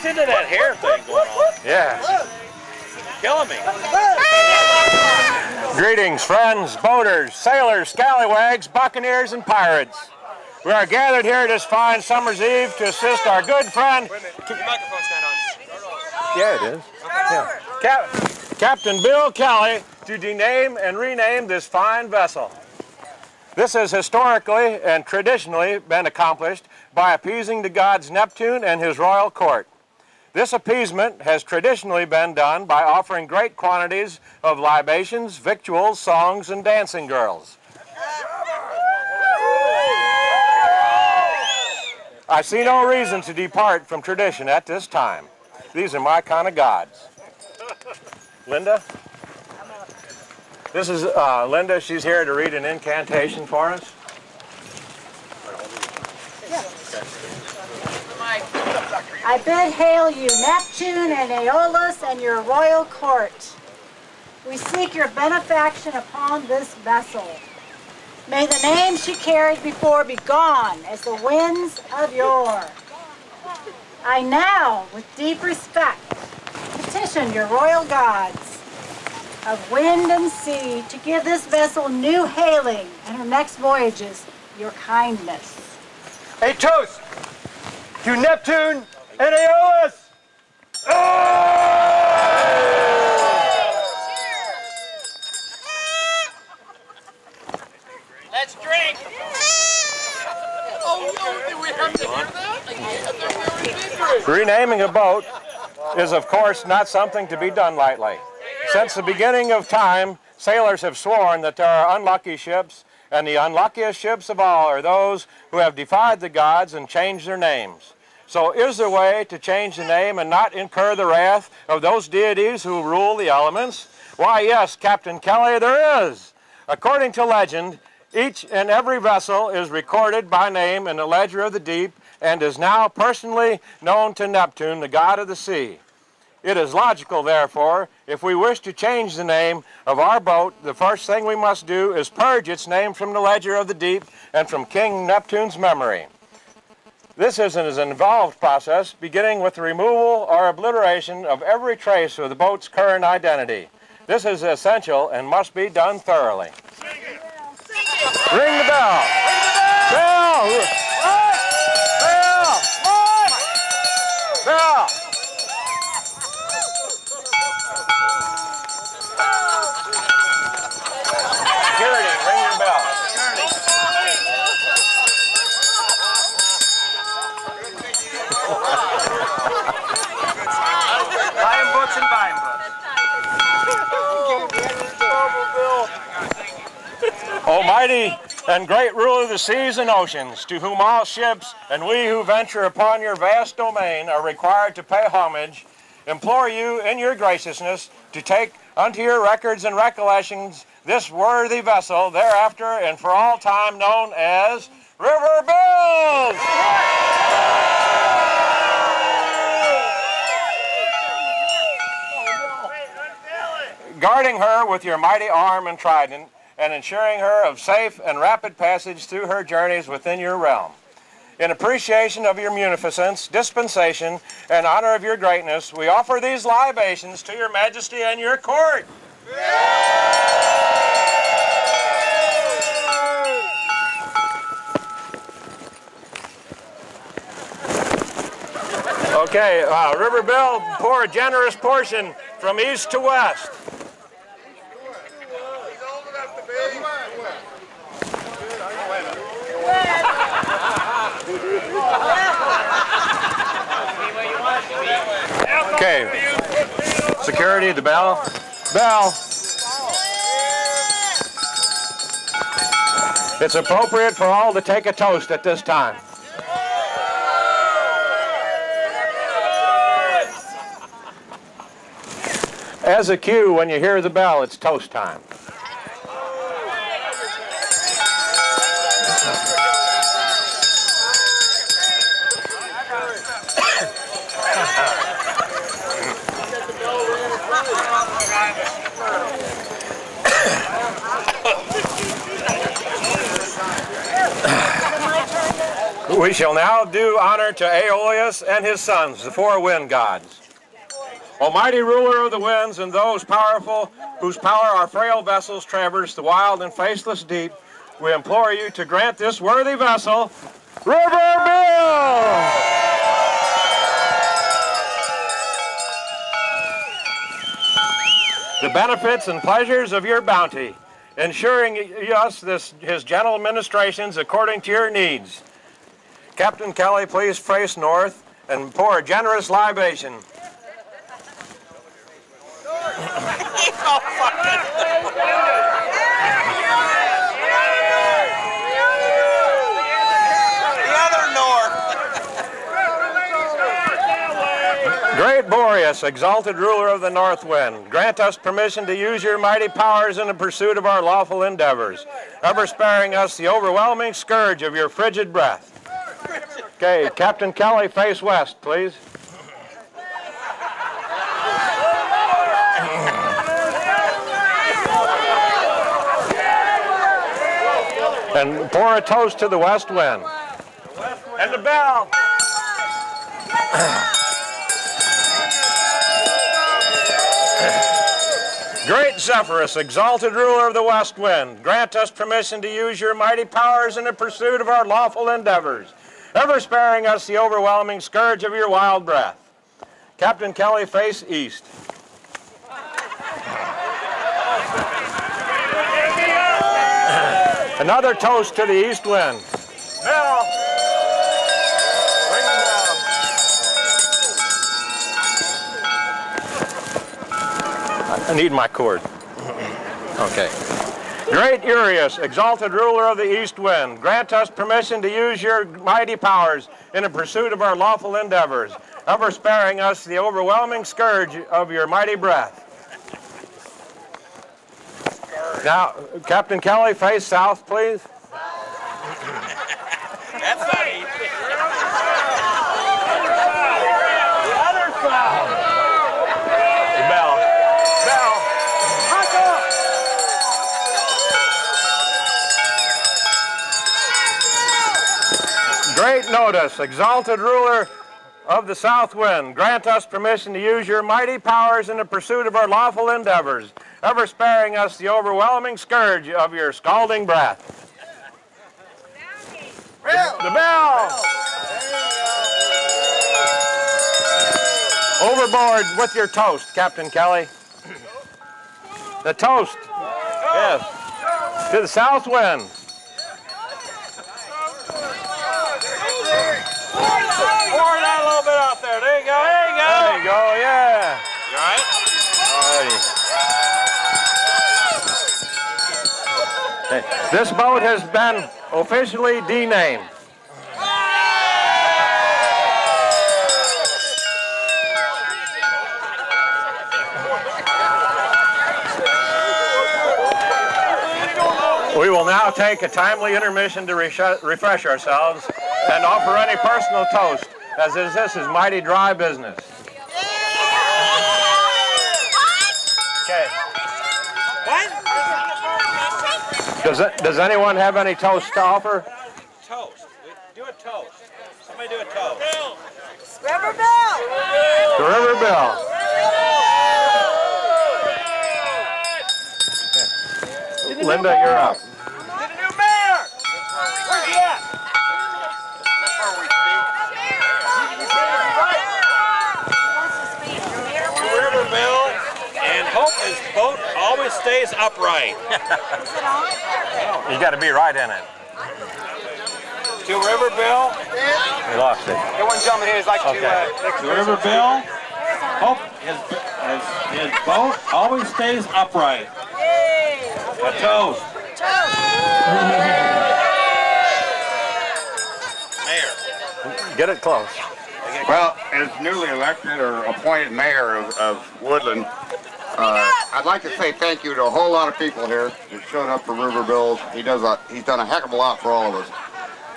Listen to that hair thing going on. Yeah. Killing me. Greetings, friends, boaters, sailors, scallywags, buccaneers, and pirates. We are gathered here this fine summer's eve to assist our good friend. Your microphone's not on. Yeah, it is. Yeah. Captain Bill Kelly to dename and rename this fine vessel. This has historically and traditionally been accomplished by appeasing the gods Neptune and his royal court. This appeasement has traditionally been done by offering great quantities of libations, victuals, songs, and dancing girls. I see no reason to depart from tradition at this time. These are my kind of gods. Linda? This is Linda. She's here to read an incantation for us. I bid hail you, Neptune and Aeolus and your royal court. We seek your benefaction upon this vessel. May the name she carried before be gone as the winds of yore. I now, with deep respect, petition your royal gods of wind and sea to give this vessel new hailing and her next voyages your kindness. A toast to Neptune and Aeolus! Let's drink. Oh, no, did we have to hear that? I thought we already did drink. Renaming a boat is, of course, not something to be done lightly. Since the beginning of time, sailors have sworn that there are unlucky ships, and the unluckiest ships of all are those who have defied the gods and changed their names. So is there a way to change the name and not incur the wrath of those deities who rule the elements? Why, yes, Captain Kelly, there is. According to legend, each and every vessel is recorded by name in the ledger of the deep and is now personally known to Neptune, the god of the sea. It is logical, therefore, if we wish to change the name of our boat, the first thing we must do is purge its name from the ledger of the deep and from King Neptune's memory. This is an involved process, beginning with the removal or obliteration of every trace of the boat's current identity. This is essential and must be done thoroughly. Ring the bell! Bell! Bell! Bell! Security, ring your bell. Buying books and buying books. Almighty and great ruler of the seas and oceans, to whom all ships and we who venture upon your vast domain are required to pay homage, implore you in your graciousness to take unto your records and recollections this worthy vessel, thereafter and for all time known as RiverBills! Guarding her with your mighty arm and trident, and ensuring her of safe and rapid passage through her journeys within your realm. In appreciation of your munificence, dispensation, and honor of your greatness, we offer these libations to your majesty and your court. Okay, RiverBill, pour a generous portion from east to west. Okay, security, the bell. Bell. It's appropriate for all to take a toast at this time. As a cue, when you hear the bell, it's toast time. We shall now do honor to Aeolus and his sons, the four wind gods. Almighty ruler of the winds and those powerful whose power our frail vessels traverse the wild and faceless deep, we implore you to grant this worthy vessel RiverBills! The benefits and pleasures of your bounty, ensuring us his gentle ministrations according to your needs. Captain Kelly, please face north and pour a generous libation. Great Boreas, exalted ruler of the north wind, grant us permission to use your mighty powers in the pursuit of our lawful endeavors, ever sparing us the overwhelming scourge of your frigid breath. Okay, Captain Kelly, face west, please. And pour a toast to the west wind. And the bell. Great Zephyrus, exalted ruler of the west wind, grant us permission to use your mighty powers in the pursuit of our lawful endeavors, ever sparing us the overwhelming scourge of your wild breath. Captain Kelly, face east. Another toast to the east wind. Bell. Ring the bell. I need my cord. Okay. Great Urius, exalted ruler of the east wind, grant us permission to use your mighty powers in the pursuit of our lawful endeavors, ever sparing us the overwhelming scourge of your mighty breath. Now, Captain Kelly, face south, please. That's not easy. The other side. Bell. Bell. Great Notice, exalted ruler of the south wind, grant us permission to use your mighty powers in the pursuit of our lawful endeavors, ever sparing us the overwhelming scourge of your scalding breath. The bell! Overboard with your toast, Captain Kelly. The toast. Yes. To the south wind. Pour it out a little bit out there. There you go. There you go. There you go, yeah. You all right? Alrighty. Okay. This boat has been officially denamed. We will now take a timely intermission to refresh ourselves and offer any personal toast, as this is mighty dry business. Okay. What? Does anyone have any toast to offer? Toast. Do a toast. Somebody do a toast. RiverBills! To RiverBills. Okay. Linda, you're up. To the new mayor! Where's he at? RiverBills, and hope his boat always stays upright. You got to be right in it. To RiverBills. We lost it. Get one gentleman here who'd like to To RiverBills, hope his boat always stays upright. A toast. Mayor. Get it close. Well, as newly elected or appointed mayor of Woodland, I'd like to say thank you to a whole lot of people here that showed up for RiverBills. He's done a heck of a lot for all of us.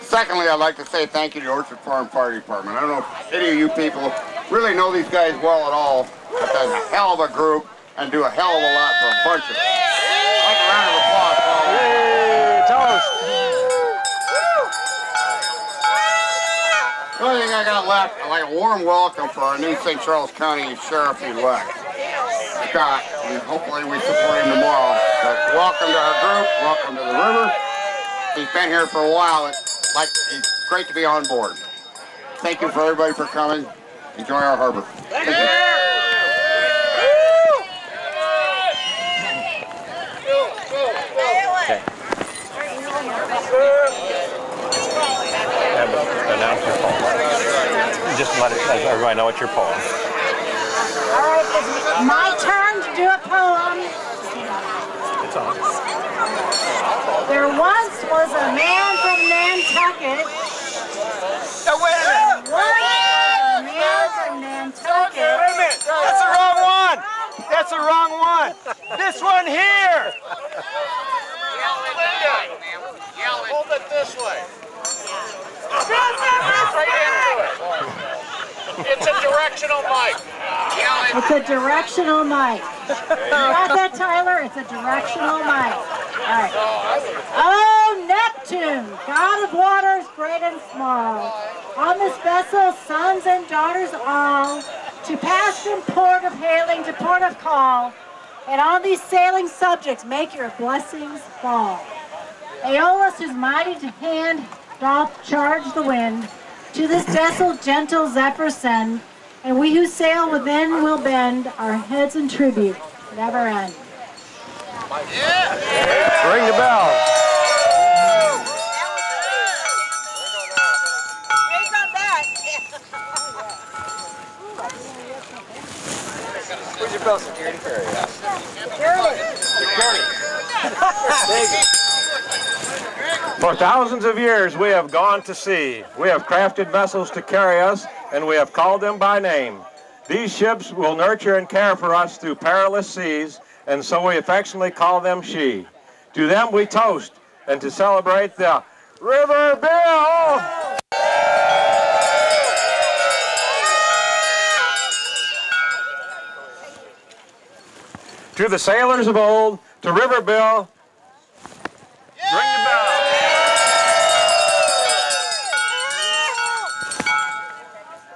Secondly, I'd like to say thank you to the Orchard Farm Fire Department. I don't know if any of you people really know these guys well at all, but they're a hell of a group and do a hell of a lot for a bunch of them. Like a round of applause for all of them. Hey, toast. The only thing I got left, I'd like a warm welcome for our new St. Charles County Sheriff-elect, Scott, and hopefully we support him tomorrow. But welcome to our group, welcome to the river. He's been here for a while. He's great to be on board. Thank you for everybody for coming. Enjoy our harbor. Thank you. Okay. Announce your poem. Just let everybody know what you're poem. All right, it's my turn to do a poem. It's on. There once was a man from Nantucket. Now wait a minute. A man from Nantucket. Wait a minute. That's the wrong one. That's the wrong one. This one here. Hold it this way. It's a directional mic. It's a directional mic. You got that, Tyler? It's a directional mic. All right. Oh, Neptune, God of waters great and small, on this vessel, sons and daughters all, to pass from port of hailing to port of call, and on these sailing subjects make your blessings fall. Aeolus, whose mighty hand doth charge the wind, to this vessel gentle zephyr send, and we who sail within will bend our heads in tribute, never end. Ring the bell. Where's your bill, security? For thousands of years we have gone to sea. We have crafted vessels to carry us, and we have called them by name. These ships will nurture and care for us through perilous seas, and so we affectionately call them she. To them we toast, and to celebrate the RiverBills! To the sailors of old, to RiverBill, ring the bell.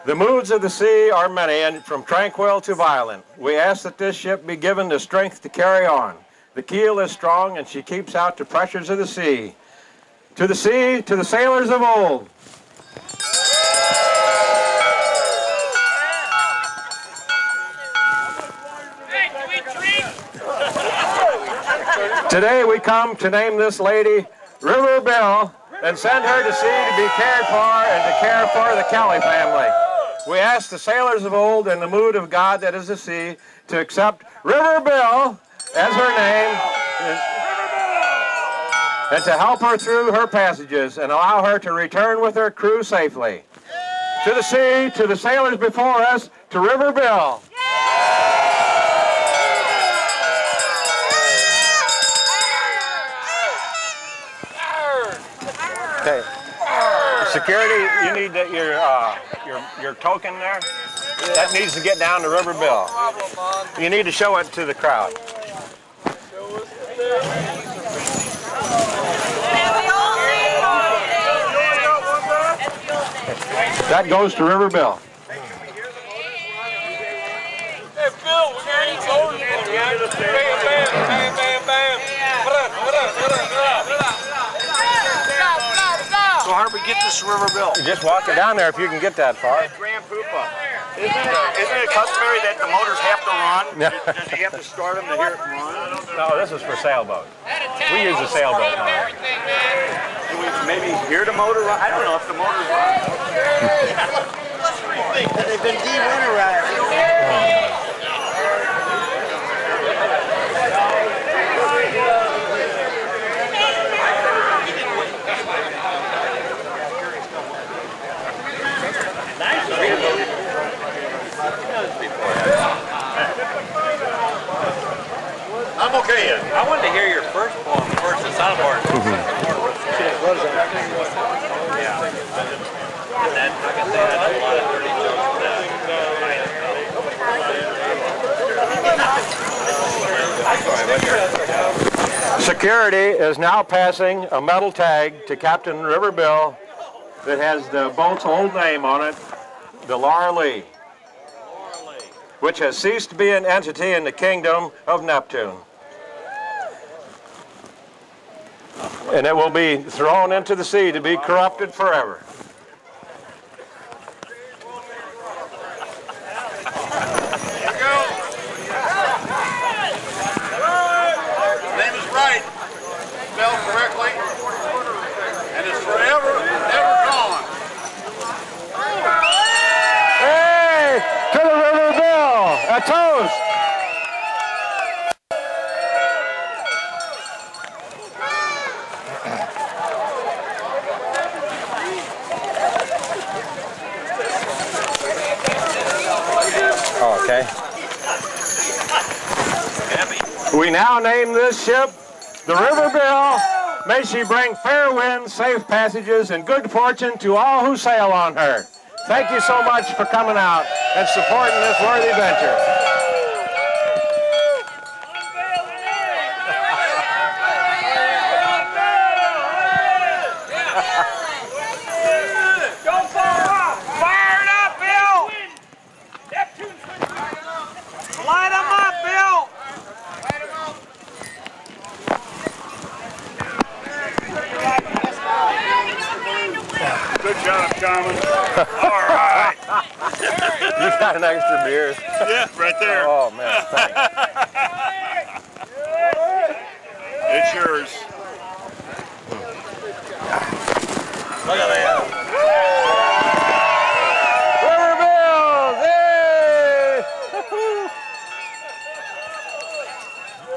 The moods of the sea are many, and from tranquil to violent. We ask that this ship be given the strength to carry on. The keel is strong, and she keeps out the pressures of the sea. To the sea, to the sailors of old. Today we come to name this lady RiverBill and send her to sea to be cared for and to care for the Kelly family. We ask the sailors of old in the mood of God that is the sea to accept RiverBill as her name and to help her through her passages and allow her to return with her crew safely. To the sea, to the sailors before us, to RiverBill. Okay. Security, you need your token there. That needs to get down to RiverBill. You need to show it to the crowd. That goes to RiverBill. Hey, Bill, we got any gold? Bam, bam, bam, bam, bam. So how do we get this RiverBill? You just walk it down there if you can get that far. Grand Poopa. Isn't it customary that the motors have to run? Does he have to start them to hear it run? No, this is for sailboat. We use a sailboat motor. Do we maybe hear the motor run? I don't know if the motor's run. They've been de-winterized. I'm okay. I wanted to hear your first poem first, the soundboard. Security is now passing a metal tag to Captain RiverBill that has the boat's old name on it, the Laura Lee, which has ceased to be an entity in the kingdom of Neptune. And it will be thrown into the sea to be corrupted forever. Name is right, spelled correctly, and it's forever, never gone. Hey, to the RiverBill, a toast. Okay. We now name this ship the RiverBill. May she bring fair winds, safe passages, and good fortune to all who sail on her. Thank you so much for coming out and supporting this worthy venture. Fire it up, Bill! Light them up, Bill! Good job, Thomas. All right. You got an extra beer. Yeah, right there. Oh, man, thanks. It's yours. Look at that. RiverBills! Hey!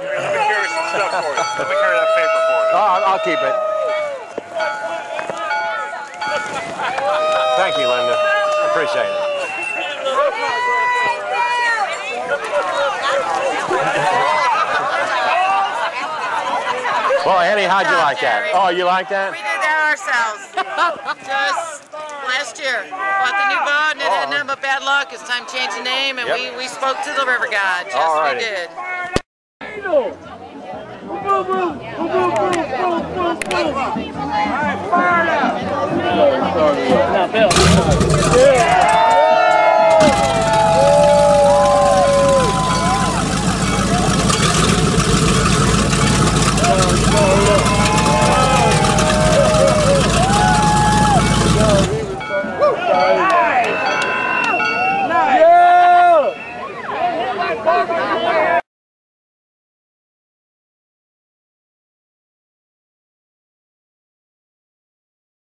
Let me carry some stuff for you. Let me carry that paper for you. Oh, I'll keep it. Thank you, Linda. I appreciate it. Well, Annie, how'd you like that? Oh, you like that? We did that ourselves. Just last year. Bought the new boat and it had nothing but bad luck. It's time to change the name and we spoke to the river god. Yes, we did. Boom, boom, boom, boom, boom, boom, boom, boom.